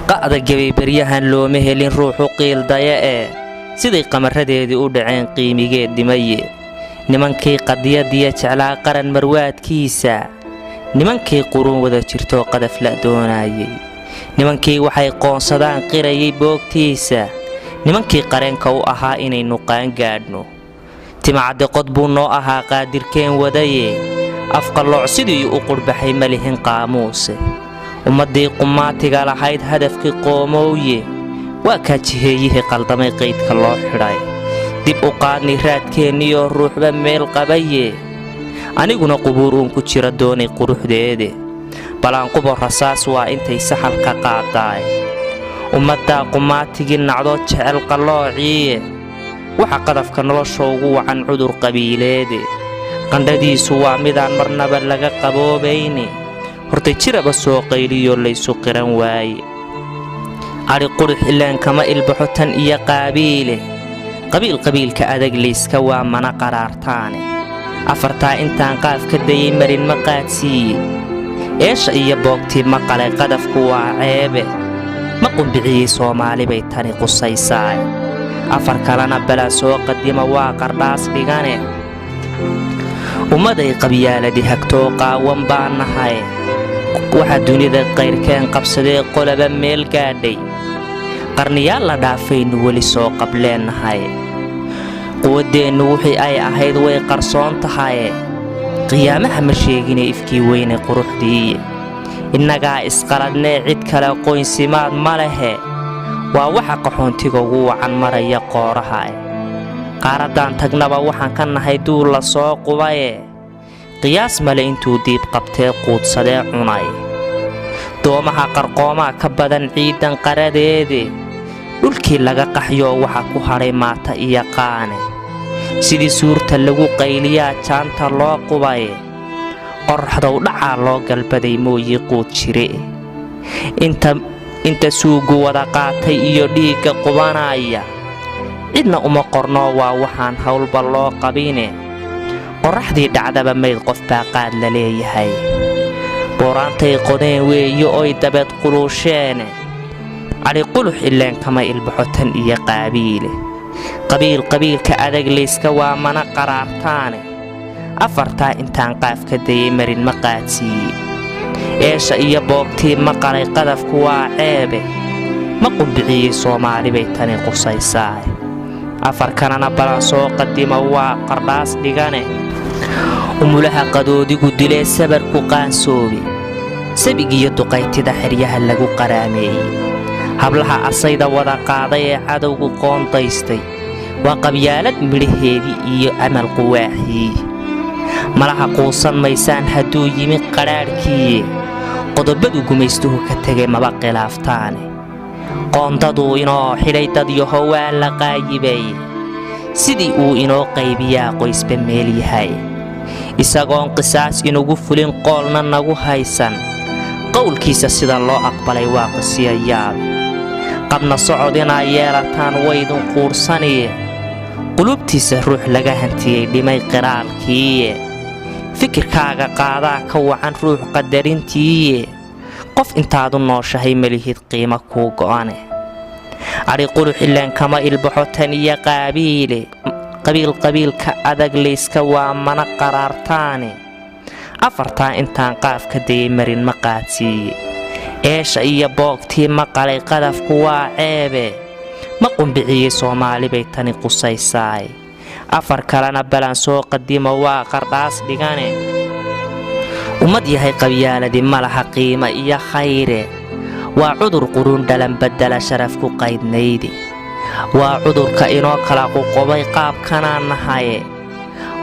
qa'da gabay baryahan looma helin ruuxu qiil daya ee siday qamaradeedii u dhaceen qiimigeed dhimaye nimankii qadiyadiya jeclaa qaran marwaadkiisa nimankii quruun wada jirto qadaf la doonayay nimankii waxay qoonsadaan qirayay boogtiisa nimankii qareenka u ahaa inaynu qaan gaadhno timacadde qod buu noo ahaa qaadirkeen wadaye afqallooc sidii u qurbaxay malihin qaamuuse ummaddii qumaatiga lahayd hadafkii qoomowye waa kaa jiheeyihii qaldamay qaydka loo xidhay dib u qaadnay raadkeenniyoo ruuxba meel qabaye aniguna qubuur uun ku jira doonay quruxdeede ballaanqubo rasaas waa intay saxalka qaadaay ummaddaa qumaatigii nacdo jecel qalloociiye waxa qadafka nolosha ugu wacan cudur qabiileede qandhadiisu waa midaan marnaba laga qaboobayni hortay jiraba soo qayliyoo laysu qiran waaye adhi qurux ilaan kama ilbaxo tan iyo qaabiile qabiilka adag layska waa mana qaraartaane afartaa intaan qaaf ka dayay marin ma qaadsiiye eesha iyo boogtii ma qalay qadafku waa ceebe ma qumbiciyey Soomaali bay tani qusaysaay afar kalena bala soo qadima waa qardhaas dhigane ummaday qabyaaladi hagtoo qaawan baan nahay waxa dunida qayrkeen qabsadee qolaba meel gaadhay qarniyaal la dhaafaynu weli soo qableenahay quwadeennu wixii ay ahayd way qarsoon tahay qiyaamaha ma sheegine ifkii weyne quruxdii innagaa isqaladnee cid kale qoynsimaad ma lehe waa waxa qaxoontiga ugu wacan maraya qooraha qaaraddaan tagnaba waxaan ka nahay duul la soo qubaye qiyaas male intuu diib qabtee quudsadee cunay doomaha qarqoomaa ka badan ciidan qaradeede dhulkii laga qaxyoo waxa ku hadhay maata iyo qaane sidii suurta lagu qayliyaa jaanta loo qubaye qorraxdow dhacaa loo galbaday mooyi quud jire inta suugu wada qaatay iyo dhiigga qubanaya cidna uma qornoo waa waxaan hawlba loo qabine qorraxdii dhacdaba mayd qof baa qaad la leeyahay booraantay qodeen weeyo oy dabeed quluusheene adhi qulux ilaan kama ilbaxo tan iyo qaabiile qabiilka adag layska waa mana qaraartaane afartaa intaan qaaf ka dayay marin ma qaadsiiye eesha iyo boogtii ma qalay qadafku waa ceebe ma qumbiciyey Soomaali bay tani qusaysaay afar kanana balan soo qadima waa qardhaas dhigane umulaha qadoodigu dilee sabarku qaansoobi sabigiyo duqaytida xeryaha lagu qaraameeyey hablaha asayda wada qaaday ee cadowgu qoondaystay waa qabyaalad midhaheedii iyo amal quwaaxii malaha quusan maysaan hadduu yimi qadhaadhkiiye qodobadu gumaystuhu ka tegay maba khilaaftaane qoondaduu inoo xidhay dad yaho waa la qaayibay sidii uu inoo qaybiyaa qoysba meel yahay isagoon qisaas inugu fulin qoolna nagu haysan qowlkiisa sida loo aqbalay waa qisiya yaabe qabna socod inaa yeelataan waydun quursaniye qulubtiisa ruux laga hantiyey dhimay qiraalkiiye fikirkaaga qaadaa ka wacan ruux qadarintiiye qof intaadu nooshahay malihid qiimo kuu go'ane adhi qulux ilaan kama ilbaxo tan iyo qaabiile qabiilka adag layska waa mana qaraartaane afartaa intaan qaaf ka dayay marin ma qaadsiiye eesha iyo boogtii ma qalay qadafku waa ceebe ma qumbiciyey Soomaali bay tani qusaysaay afar kalena balan soo qadima waa qardhaas dhigane ummad yahay qabyaaladi malaha qiimo iyo khayre waa cudur quruun dhalan badala sharafku qaydnayde waa cudurka inoo kala ququbay qaabkanaan nahaye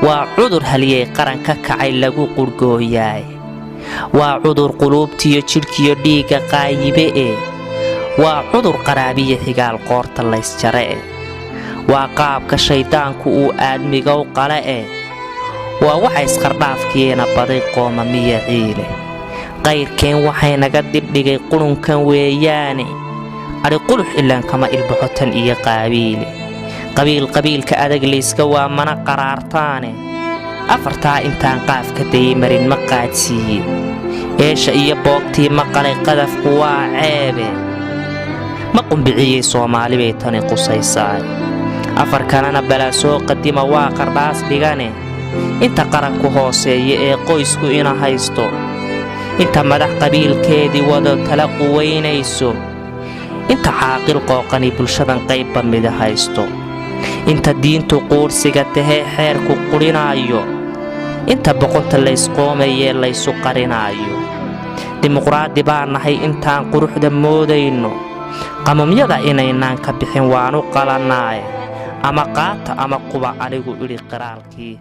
waa cudur haliyey qaran ka kacay lagu qurgooyaay waa cudur quluubtiyo jidhkiyo dhiigga qaayibe waa cudur qaraabiya xigaal qoorta laysjare waa qaabka shaydaanku uu aadmigow qale waa waxa isqardhaafkiina baday qoomamiya ciile qayrkeen waxay naga dibdhigay qulunkan weeyaane adhi qulux ilaan kama ilbaxo tan iyo qaabiile qabiilka adag layska waa mana qaraartaane afartaa intaan qaaf ka dayay marin ma qaadsiiye eesha iyo boogtii ma qalay qadafku waa ceebe ma qumbiciyey Soomaali bay tani qusaysaa afar kalena balaa soo qadima waa qardhaas dhigane inta qaranku hooseeya ee qoysku ina haysto inta madax qabiilkeedii wada tala quweynayso inta caaqil qooqani bulshadan qaybba mid haysto inta diintu quursiga tahee xeerku qurinaayo inta boqonta laysqoomayee laysu qarinaayo dimuqraadi baa nahay intaan quruxda moodayno qamamyada inaynaan ka bixin waanu qalannaaye ama qaata ama quba anigu idhi qiraalkii